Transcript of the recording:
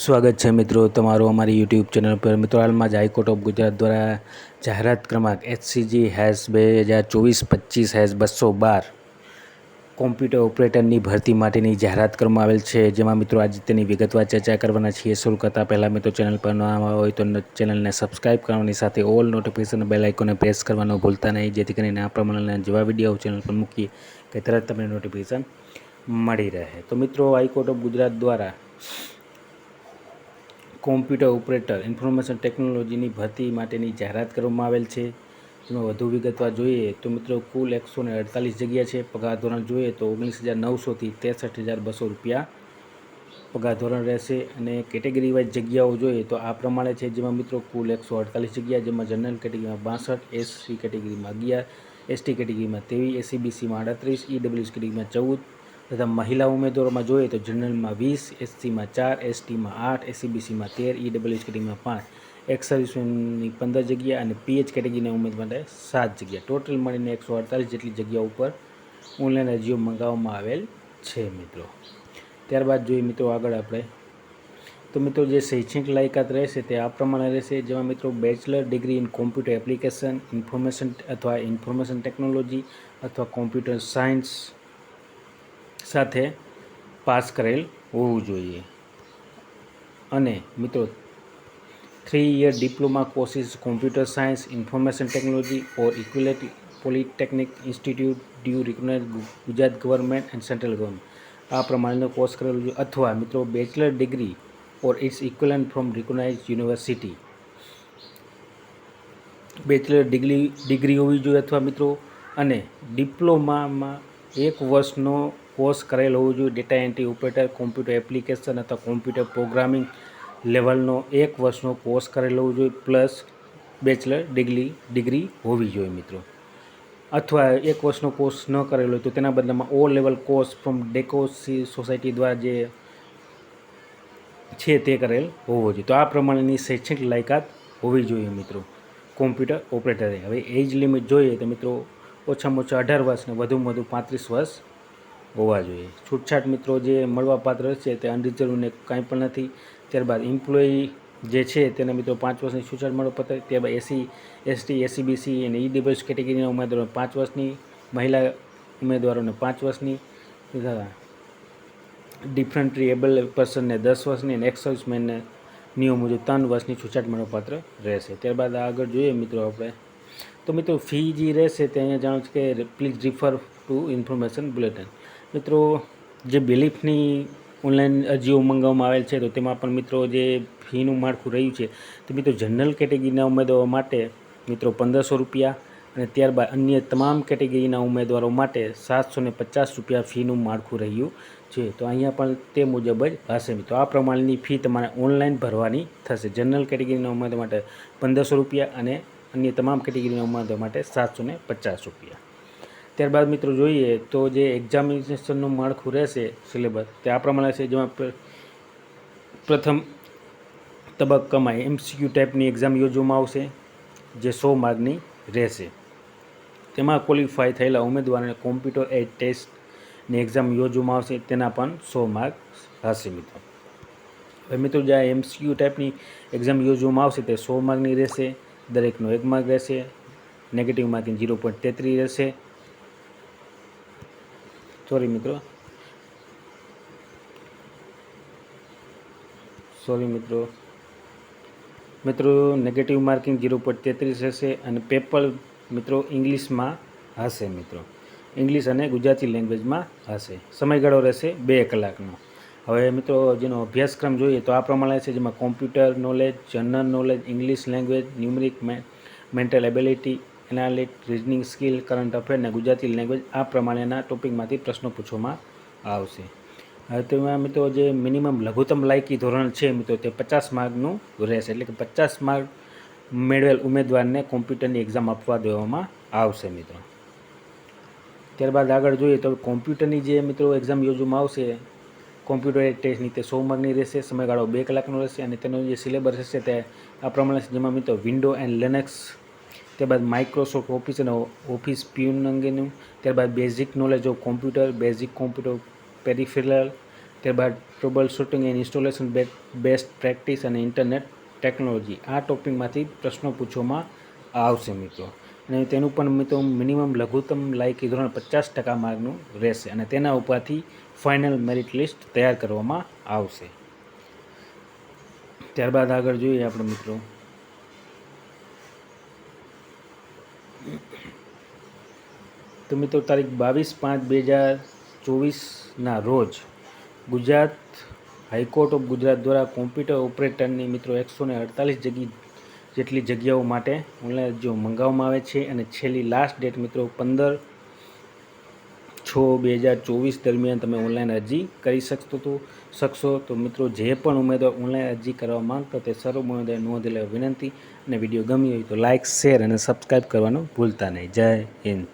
સ્વાગત છે મિત્રો તમારું અમારી યુટ્યુબ ચેનલ પર। મિત્રો હાલમાં જ હાઈકોર્ટ ઓફ ગુજરાત દ્વારા જાહેરાત ક્રમાંક HCG/2024/212 કોમ્પ્યુટર ઓપરેટરની ભરતી માટેની જાહેરાત કરવામાં આવેલ છે, જેમાં મિત્રો આજે તેની વિગતવાર ચર્ચા કરવાના છીએ। શરૂ કરતાં પહેલાં મિત્રો ચેનલ પર ન આવ્યા હોય તો ચેનલને સબસ્ક્રાઈબ કરવાની સાથે ઓલ નોટિફિકેશન બેલ આઇકોનને પ્રેસ કરવાનું ભૂલતા નહીં, જેથી કરીને આ પ્રમાણેના જેવા વિડીયો ચેનલ પર મૂકીએ કે તરત તમને નોટિફિકેશન મળી રહે। તો મિત્રો હાઈકોર્ટ ઓફ ગુજરાત દ્વારા કોમ્પ્યુટર ઓપરેટર ઇન્ફોર્મેશન ટેકનોલોજીની ભરતી માટેની જાહેરાત કરવામાં આવેલ છે। જેમાં વધુ વિગતવાર જોઈએ તો મિત્રો કુલ 148 જગ્યા છે। પગાર ધોરણ જોઈએ તો 19,900થી 63,200 રૂપિયા પગાર ધોરણ રહેશે। અને કેટેગરી વાઇઝ જગ્યાઓ જોઈએ તો આ પ્રમાણે છે, જેમાં મિત્રો કુલ 148 જગ્યા, જેમાં જનરલ કેટેગરીમાં 62, એસસી કેટેગરીમાં 11, એસટી કેટેગરીમાં 23, એસસીબીસીમાં 38, ઈડબ્લ્યુએસ કેટેગરીમાં 14 તથા મહિલા ઉમેદવારોમાં જોઈએ તો જનરલમાં 20, એસસીમાં 4, એસટીમાં 8, એસસીબીસીમાં 13, ઈડબ્લ્યુએસ કેટેગરીમાં 5, એક્સ સર્વિસમેનની 15 જગ્યા અને પીએચ કેટેગરીના ઉમેદવાર માટે 7 જગ્યા, ટોટલ મળીને 148 જેટલી જગ્યા ઉપર ઓનલાઈન અરજીઓ મંગાવવામાં આવેલ છે મિત્રો। ત્યારબાદ જોઈએ મિત્રો આગળ આપણે તો મિત્રો જે શૈક્ષણિક લાયકાત રહેશે તે આ પ્રમાણે રહેશે, જેમાં મિત્રો bachelor degree in computer application information technology અથવા કોમ્પ્યુટર સાયન્સ સાથે પાસ કરેલ હોવું જોઈએ। અને મિત્રો 3 year diploma courses computer science information technology or equivalent polytechnic institute due recognize Gujarat government and central government આ પ્રમાણેનો કોર્સ કરેલો જોઈએ, અથવા મિત્રો bachelor degree or its equivalent from recognize university bachelor degree હોવી જોઈએ, અથવા મિત્રો અને ડિપ્લોમામાં 1 વર્ષનો કોર્સ કરેલ હોવો જોઈએ। Data entry operator computer application અથવા કોમ્પ્યુટર પ્રોગ્રામિંગ લેવલનો 1 વર્ષનો કોર્સ કરેલો હોવો જોઈએ, પ્લસ બેચલર ડિગ્રી હોવી જોઈએ મિત્રો। અથવા 1 વર્ષનો કોર્સ ન કરેલો હોય તો તેના બદલામાં O level course from DOEACC society દ્વારા જે છે તે કરેલ હોવો જોઈએ। તો આ પ્રમાણેની શૈક્ષણિક લાયકાત હોવી જોઈએ મિત્રો કોમ્પ્યુટર ઓપરેટરે। હવે એજ લિમિટ જોઈએ તો મિત્રો ઓછામાં ઓછા 18 વર્ષ અને વધુમાં વધુ 35 વર્ષ હોવા જોઈએ। છૂટછાટ મિત્રો જે મળવાપાત્ર છે તે અનરિઝર્વ ને કાંઈ પણ નથી। ત્યારબાદ એમ્પ્લોયી જે છે તેને મિત્રો 5 વર્ષની છૂટછાટ મળવાપાત્ર। ત્યારબાદ એસસી, એસટી, એસસીબીસી અને ઈડબ્લ્યુએસ કેટેગરીના ઉમેદવારોને 5 વર્ષની, મહિલા ઉમેદવારોને 5 વર્ષની તથા ડિફરન્ટલી એબલ પર્સનને 10 વર્ષની અને એક્સ સર્વિસમેનને નિયમ મુજબ 3 વર્ષની છૂટછાટ મળવાપાત્ર રહેશે। ત્યારબાદ આગળ જોઈએ મિત્રો આપણે તો મિત્રો ફી જે રહેશે તે અહીંયા જાણો છો કે please refer two information bulletin. મિત્રો જે બિલીફની ઓનલાઈન અરજીઓ મંગાવવામાં આવેલ છે તો તેમાં પણ મિત્રો જે ફીનું માળખું રહ્યું છે તો મિત્રો જનરલ કેટેગરીના ઉમેદવારો માટે મિત્રો 1500 રૂપિયા અને ત્યારબાદ અન્ય તમામ કેટેગરીના ઉમેદવારો માટે 750 રૂપિયા ફીનું માળખું રહ્યું છે। તો અહીંયા પણ તે મુજબ જ હશે મિત્રો। આ પ્રમાણેની ફી તમારે ઓનલાઈન ભરવાની થશે। જનરલ કેટેગરીના ઉમેદવાર માટે 1500 રૂપિયા અને અન્ય તમામ કેટેગરીના ઉમેદવાર માટે 750 રૂપિયા। ત્યારબાદ મિત્રો જોઈએ તો જે એક્ઝામિનેશનનું માળખું રહેશે સિલેબસ તે આ પ્રમાણે છે, જેમાં પ્રથમ તબક્કામાં MCQ ટાઈપની એક્ઝામ યોજવામાં આવશે જે 100 માર્કની રહેશે। તેમાં ક્વોલિફાય થયેલા ઉમેદવારોને કોમ્પ્યુટર એડ ટેસ્ટની એક્ઝામ યોજવામાં આવશે, તેના પણ 100 માર્ક હશે મિત્રો। હવે મિત્રો જે MCQ ટાઈપની એક્ઝામ યોજવામાં આવશે તે 100 માર્કની રહેશે, દરેકનો 1 માર્ક રહેશે, નેગેટિવ માર્કિંગ 0.33 રહેશે। સોરી મિત્રો નેગેટિવ માર્કિંગ 0.33 રહેશે અને પેપર મિત્રો ઇંગ્લિશમાં હશે મિત્રો, ઇંગ્લિશ અને ગુજરાતી લેંગ્વેજમાં હશે। સમયગાળો રહેશે 2 કલાકનો। હવે મિત્રો જેનો અભ્યાસક્રમ જોઈએ તો આ પ્રમાણે છે, જેમાં computer knowledge, general knowledge, English language, numeric, mental ability, analytical, reasoning skill, current affair અને ગુજરાતી લેંગ્વેજ આ પ્રમાણેના ટોપિકમાંથી પ્રશ્નો પૂછવામાં આવશે। હવે તેમાં મિત્રો જે મિનિમમ લઘુત્તમ લાયકી ધોરણ છે મિત્રો તે 50 માર્કનું રહેશે, એટલે કે 50 માર્ક મેળવેલ ઉમેદવારને કોમ્પ્યુટરની એક્ઝામ આપવા દેવામાં આવશે મિત્રો। ત્યારબાદ આગળ જોઈએ તો કોમ્પ્યુટરની જે મિત્રો એક્ઝામ યોજવામાં આવશે કોમ્પ્યુટર ટેસ્ટની તે 100 માર્કની રહેશે, સમયગાળો 2 કલાકનો રહેશે અને તેનો જે સિલેબસ રહેશે તે આ પ્રમાણે છે, જેમાં મિત્રો વિન્ડો એન્ડ લિનક્સ, ત્યારબાદ માઇક્રોસોફ્ટ ઓફિસ અને ઓફિસ પ્યુન અંગેનું, ત્યારબાદ basic knowledge of computer, basic computer peripheral, ત્યારબાદ troubleshooting and installation best practice અને ઇન્ટરનેટ ટેકનોલોજી, આ ટોપિકમાંથી પ્રશ્નો પૂછવામાં આવશે મિત્રો. અને તેનું પણ મિત્રો મિનિમમ લઘુત્તમ લાયકી ધોરણ 50% માર્કનું રહેશે અને તેના ઉપરથી ફાઇનલ મેરિટ લિસ્ટ તૈયાર કરવામાં આવશે. ત્યારબાદ આગળ જોઈએ આપણે મિત્રો તો મિત્રો તારીખ 22/5/2024ના રોજ ગુજરાત હાઈકોર્ટ ઓફ ગુજરાત દ્વારા કોમ્પ્યુટર ઓપરેટરની મિત્રો 148 જેટલી જગ્યાઓ માટે ઓનલાઈન અરજીઓ મંગાવવામાં આવે છે અને છેલ્લી લાસ્ટ ડેટ મિત્રો 15/6/2024 દરમિયાન તમે ઓનલાઈન અરજી કરી શકશો. તો મિત્રો જે પણ ઉમેદવાર ઓનલાઈન અરજી કરવા માંગતા તે સર્વ ઉમેદવારે નોંધ લેવા વિનંતી. અને વિડીયો ગમ્યો હોય તો લાઇક, શેર અને સબસ્ક્રાઈબ કરવાનું ભૂલતા નહીં. જય હિન્દ.